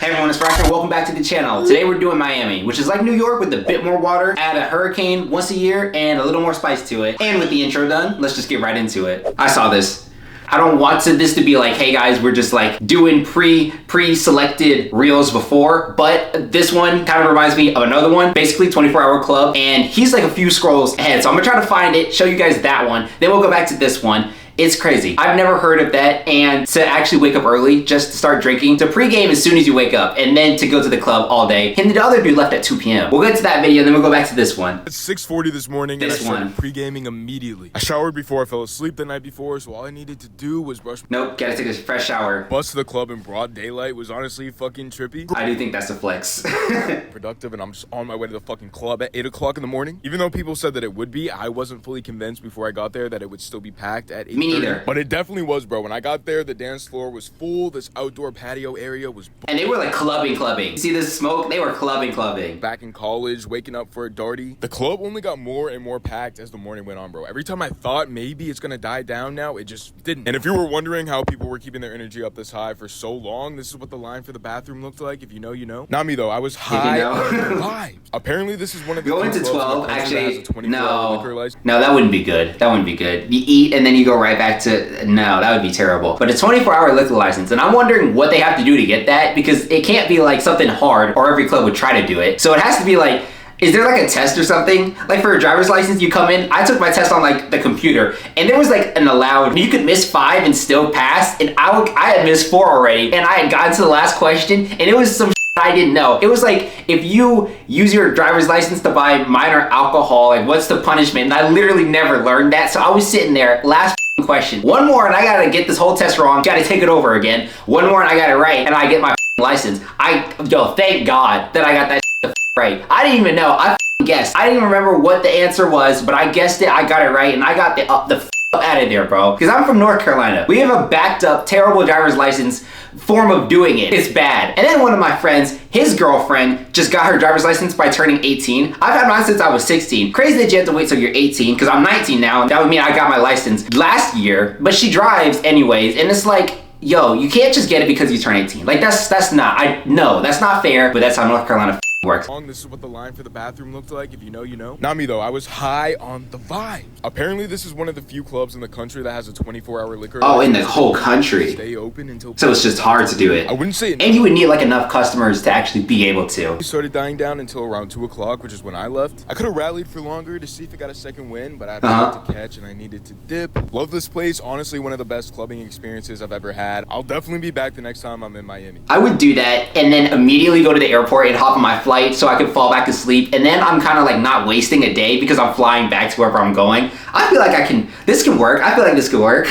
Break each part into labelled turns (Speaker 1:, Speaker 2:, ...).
Speaker 1: everyone, it's Rocker. Welcome back to the channel. Today we're doing Miami, which is like New York with a bit more water, add a hurricane once a year, and a little more spice to it. And with the intro done, let's just get right into it. I saw this. I don't want this to be like, hey guys, we're just like doing pre-selected reels before, but this one kind of reminds me of another one, basically 24-hour club, and he's like a few scrolls ahead. So I'm gonna try to find it, show you guys that one, then we'll go back to this one. It's crazy. I've never heard of that, and to actually wake up early just to start drinking, to pregame as soon as you wake up, and then to go to the club all day. And the other dude left at 2 p.m. We'll get to that video, then we'll go back to this one.
Speaker 2: It's 6:40 this morning, and I started pre-gaming immediately. I showered before I fell asleep the night before, so all I needed to do was brush.
Speaker 1: Nope, gotta take a fresh shower.
Speaker 2: Bus to the club in broad daylight was honestly fucking trippy.
Speaker 1: I do think that's a flex.
Speaker 2: Productive, and I'm just on my way to the fucking club at 8 o'clock in the morning. Even though people said that it would be, I wasn't fully convinced before I got there that it would still be packed at 8:30.
Speaker 1: Me neither.
Speaker 2: But it definitely was, bro. When I got there, the dance floor was full. This outdoor patio area was
Speaker 1: and they were like clubbing. You see this smoke? They were clubbing.
Speaker 2: Back in college, waking up for a darty. The club only got more and more packed as the morning went on, bro. Every time I thought maybe it's gonna die down now, it just didn't. And if you were wondering how people were keeping their energy up this high for so long, this is what the line for the bathroom looked like. If you know, you know. Not me though. I was high on the vibes. Apparently, this is one of the
Speaker 1: going to 12. Actually, no,
Speaker 2: no,
Speaker 1: that wouldn't be good. That wouldn't be good. You eat and then you go right back to no. That would be terrible. But a 24-hour liquor license, and I'm wondering what they have to do to get that, because it can't be like something hard or every club would try to do it. So it has to be like, is there like a test or something? Like for a driver's license, you come in, I took my test on like the computer, and there was like an allowed, you could miss 5 and still pass, and I had missed 4 already, and I had gotten to the last question, and it was some I didn't know. It was like, if you use your driver's license to buy minor alcohol, like what's the punishment? And I literally never learned that, so I was sitting there, last question. One more and I gotta get this whole test wrong, gotta take it over again. One more and I got it right, and I get my license. Yo, thank God that I got that right. I didn't even know, I guessed. I didn't even remember what the answer was, but I guessed it, I got it right, and I got the out of there, bro. Because I'm from North Carolina. We have a backed up, terrible driver's license form of doing it. It's bad. And then one of my friends, his girlfriend, just got her driver's license by turning 18. I've had mine since I was 16. Crazy that you have to wait till you're 18, because I'm 19 now, and that would mean I got my license last year, but she drives anyways, and it's like, yo, you can't just get it because you turn 18. Like, that's not, no, that's not fair, but that's how North Carolina works.
Speaker 2: This is what the line for the bathroom looked like. If you know, you know. Not me though. I was high on the vibe. Apparently, this is one of the few clubs in the country that has a 24-hour liquor.
Speaker 1: Oh, in the whole country.
Speaker 2: Stay open until.
Speaker 1: So it's just hard to do it.
Speaker 2: I wouldn't say it.
Speaker 1: And you would need like enough customers to actually be able to.
Speaker 2: It started dying down until around 2 o'clock, which is when I left. I could have rallied for longer to see if it got a second win, but I had to catch and I needed to dip. Love this place. Honestly, one of the best clubbing experiences I've ever had. I'll definitely be back the next time I'm in Miami.
Speaker 1: I would do that and then immediately go to the airport and hop on my flight so I could fall back asleep, and then I'm kind of like not wasting a day because I'm flying back to wherever I'm going. I feel like this can work. I feel like this could work.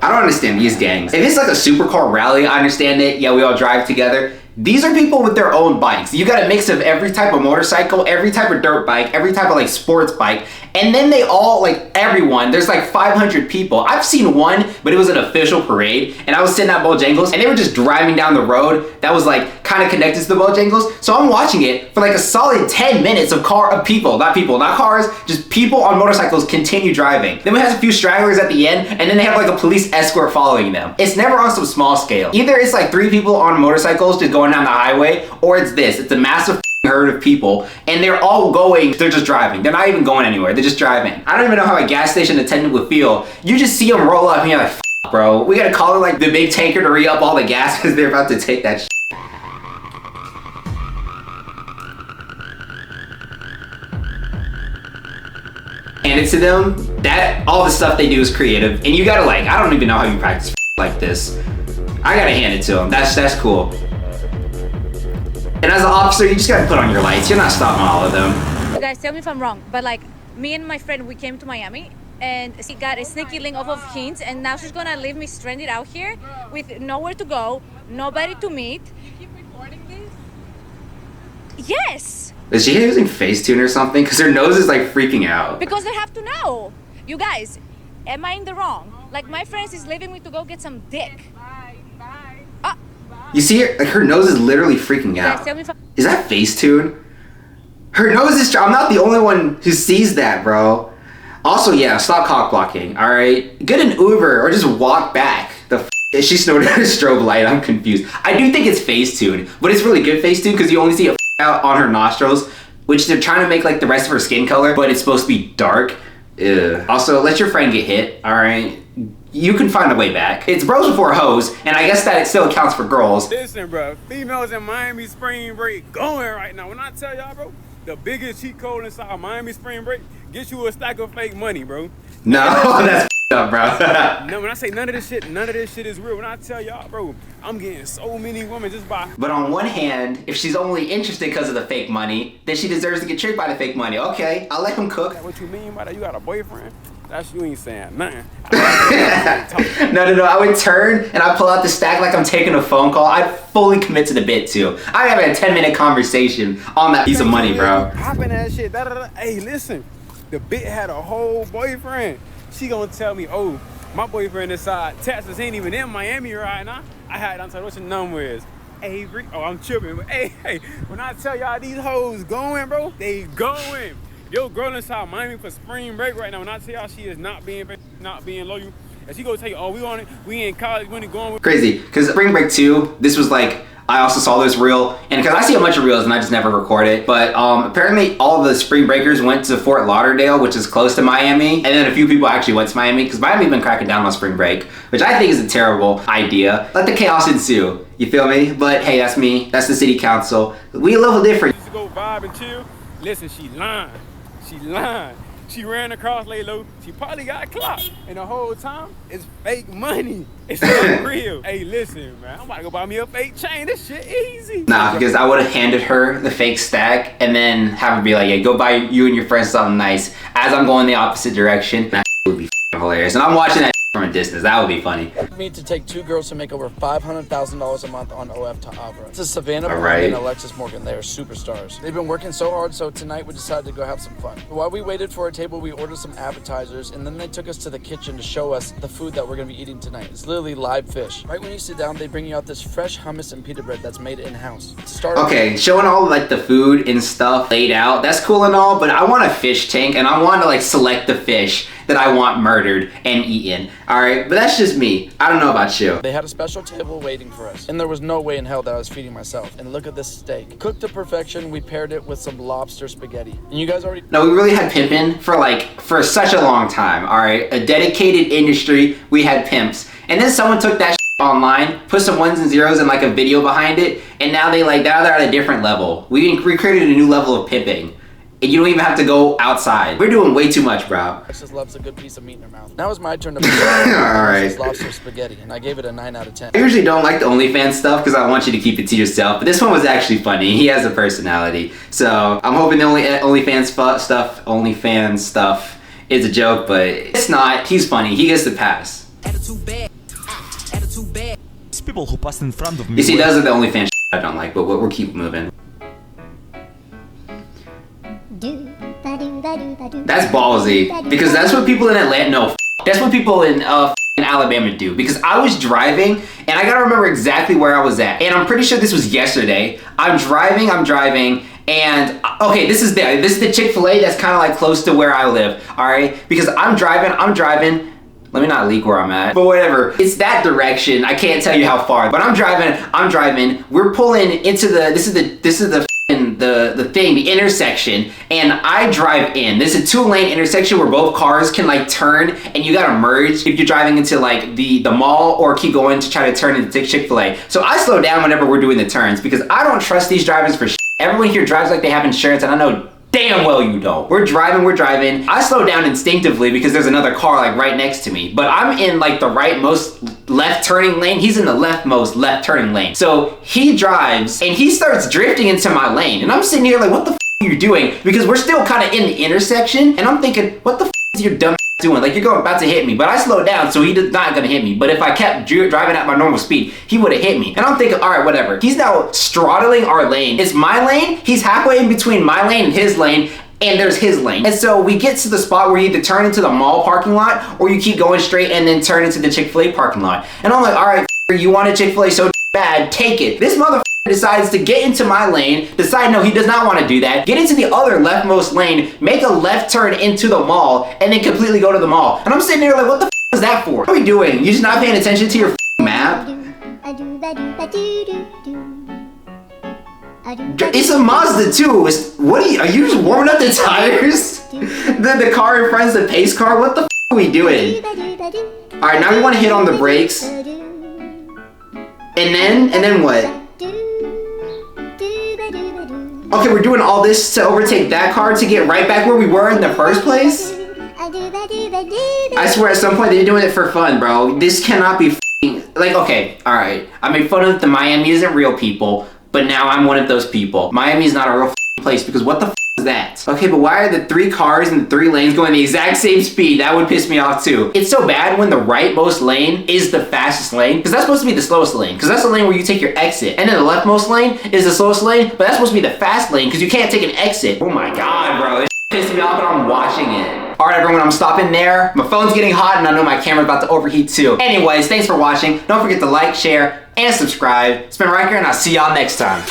Speaker 1: I don't understand these gangs. If it's like a supercar rally, I understand it. Yeah, we all drive together. These are people with their own bikes. You got a mix of every type of motorcycle, every type of dirt bike, every type of like sports bike, and then they all, like everyone, there's like 500 people. I've seen one, but it was an official parade, and I was sitting at Bojangles, and they were just driving down the road that was like kind of connected to the Bojangles. So I'm watching it for like a solid 10 minutes of people, not cars, just people on motorcycles continue driving. Then we have a few stragglers at the end, and then they have like a police escort following them. It's never on some small scale. Either it's like 3 people on motorcycles just going down the highway, or it's a massive herd of people, and they're just driving. They're not even going anywhere. They're just driving. I don't even know how a gas station attendant would feel. You just see them roll up and you're like, bro, we gotta call it like the big tanker to re-up all the gas because they're about to take that shit. Hand it to them, that all the stuff they do is creative, and you gotta like, I don't even know how you practice like this. I gotta hand it to them. That's cool. And as an officer, you just gotta put on your lights. You're not stopping all of them.
Speaker 3: You guys, tell me if I'm wrong, but like me and my friend, we came to Miami, and she got a sneaky link off of Hints, and now she's gonna leave me stranded out here with nowhere to go, nobody to meet.
Speaker 4: You keep recording this?
Speaker 3: Yes.
Speaker 1: Is she using Facetune or something? Because her nose is like freaking out.
Speaker 3: Because they have to know. You guys, am I in the wrong? Like my friend is leaving me to go get some dick.
Speaker 4: Bye.
Speaker 1: You see her, like her nose is literally freaking out.
Speaker 3: Guys, tell me if
Speaker 1: Is that Facetune? Her nose is, I'm not the only one who sees that, bro. Also, yeah, stop cock blocking, all right? Get an Uber or just walk back. She snorted a strobe light. I'm confused. I do think it's Facetune, but it's really good Facetune because you only see a out on her nostrils, which they're trying to make like the rest of her skin color, but it's supposed to be dark. Ugh. Also, let your friend get hit, all right? You can find a way back. It's bros before hoes, and I guess that it still counts for girls.
Speaker 5: Listen, bro, females in Miami spring break going right now. When I tell y'all, bro, the biggest cheat code inside Miami spring break, get you a stack of fake money, bro.
Speaker 1: No, that's up, bro.
Speaker 5: No, when I say none of this shit is real. When I tell y'all, bro, I'm getting so many women just by.
Speaker 1: But on one hand, if she's only interested because of the fake money, then she deserves to get tricked by the fake money. Okay, I'll let him cook.
Speaker 5: What you mean by that? You got a boyfriend? That's you ain't saying nothing.
Speaker 1: No, I would turn and I pull out the stack like I'm taking a phone call. I'd fully commit to the bit too. I have a 10-minute conversation on that piece of money, bro.
Speaker 5: Popping that shit. Hey, listen, the bit had a whole boyfriend. She gonna tell me, oh, my boyfriend inside Texas ain't even in Miami right now. I had to tell what your number is. Avery. Oh, I'm tripping. But hey, when I tell y'all these hoes going, bro, they going. Yo, girl inside Miami for spring break right now. When I tell y'all she is not being loyal, and she gonna tell you, oh, we on it. We in college. We ain't going with.
Speaker 1: Crazy, because spring break 2, this was like. I also saw this reel, and because I see a bunch of reels and I just never record it, but apparently all of the spring breakers went to Fort Lauderdale, which is close to Miami, and then a few people actually went to Miami, because Miami's been cracking down on spring break, which I think is a terrible idea. Let the chaos ensue, you feel me? But hey, that's me, that's the city council. We a little different.
Speaker 5: To go vibe and chill. Listen, she lying. She ran across lay low. She probably got clocked. And the whole time, it's fake money. It's not real. Hey, listen, man. I'm about to go buy me a fake chain. This shit easy.
Speaker 1: Nah, because I would have handed her the fake stack and then have her be like, yeah, go buy you and your friends something nice as I'm going the opposite direction. That would be hilarious. And I'm watching that from a distance. That would be funny.
Speaker 6: Me to take 2 girls to make over $500,000 a month on OF to Abra. This is Savannah
Speaker 1: right.
Speaker 6: and Alexis Morgan. They are superstars. They've been working so hard, so tonight we decided to go have some fun. While we waited for our table, we ordered some appetizers, and then they took us to the kitchen to show us the food that we're going to be eating tonight. It's literally live fish. Right when you sit down, they bring you out this fresh hummus and pita bread that's made in-house. To start
Speaker 1: okay, showing all like the food and stuff laid out, that's cool and all, but I want a fish tank, and I want to like select the fish that I want murdered and eaten. All right, but that's just me. I don't know about you.
Speaker 6: They had a special table waiting for us, and there was no way in hell that I was feeding myself. And look at this steak. Cooked to perfection, we paired it with some lobster spaghetti. And you guys already...
Speaker 1: No, we really had pimping for such a long time, all right? A dedicated industry, we had pimps. And then someone took that online, put some ones and zeros and like a video behind it, and now they're at a different level. We created a new level of pimping. And you don't even have to go outside. We're doing way too much, bro.
Speaker 6: Alexis loves a good piece of meat in her mouth. Now it's my turn to
Speaker 1: Alright.
Speaker 6: lobster spaghetti, and I gave it a 9 out of 10.
Speaker 1: I usually don't like the OnlyFans stuff because I want you to keep it to yourself, but this one was actually funny. He has a personality. So I'm hoping the OnlyFans stuff is a joke, but it's not. He's funny. He gets the pass.
Speaker 7: People who passed in front of me.
Speaker 1: You see, those are the OnlyFans I don't like, but we'll keep moving. That's ballsy, because that's what people in Atlanta, that's what people in Alabama do, because I was driving, and I gotta remember exactly where I was at, and I'm pretty sure this was yesterday. I'm driving, and okay, this is the Chick-fil-A that's kind of like close to where I live, all right? Because I'm driving, let me not leak where I'm at, but whatever. It's that direction. I can't tell you how far, but I'm driving. We're pulling into the intersection, and I drive in. This is a 2-lane intersection where both cars can like turn, and you gotta merge if you're driving into like the mall or keep going to try to turn into Chick-fil-A. So I slow down whenever we're doing the turns because I don't trust these drivers for shit. Everyone here drives like they have insurance, and I know damn well you don't. We're driving. I slow down instinctively because there's another car like right next to me, but I'm in like the rightmost left turning lane. He's in the leftmost left turning lane. So he drives and he starts drifting into my lane, and I'm sitting here like, what the f are you doing? Because we're still kind of in the intersection, and I'm thinking, what the f is your dumb doing? Like, you're about to hit me, but I slowed down, so he's not gonna hit me. But if I kept driving at my normal speed, he would have hit me. And I'm thinking, all right, whatever. He's now straddling our lane. It's my lane. He's halfway in between my lane and his lane, and there's his lane. And so we get to the spot where you either turn into the mall parking lot, or you keep going straight and then turn into the Chick-fil-A parking lot. And I'm like, all right, you want a Chick-fil-A so bad, take it. This motherfucker decides to get into my lane, decide no, he does not want to do that, get into the other leftmost lane, make a left turn into the mall, and then completely go to the mall. And I'm sitting there like, what the is that for? What are we doing? You just not paying attention to your map? It's a Mazda too. What are you just warming up the tires? the car in front is the pace car? What the are we doing? Alright, now we want to hit on the brakes. And then what? Okay, we're doing all this to overtake that car to get right back where we were in the first place? I swear at some point they're doing it for fun, bro. This cannot be like, okay, alright. I made fun of the Miami isn't real people, but now I'm one of those people. Miami is not a real place because what the is that? Okay, but why are the 3 cars in the 3 lanes going the exact same speed? That would piss me off too. It's so bad when the rightmost lane is the fastest lane, because that's supposed to be the slowest lane, because that's the lane where you take your exit. And then the leftmost lane is the slowest lane, but that's supposed to be the fast lane, because you can't take an exit. Oh my god, bro. It's pissing me off and I'm watching it. Alright everyone, I'm stopping there. My phone's getting hot and I know my camera's about to overheat too. Anyways, thanks for watching. Don't forget to like, share, and subscribe. It's been Riker and I'll see y'all next time.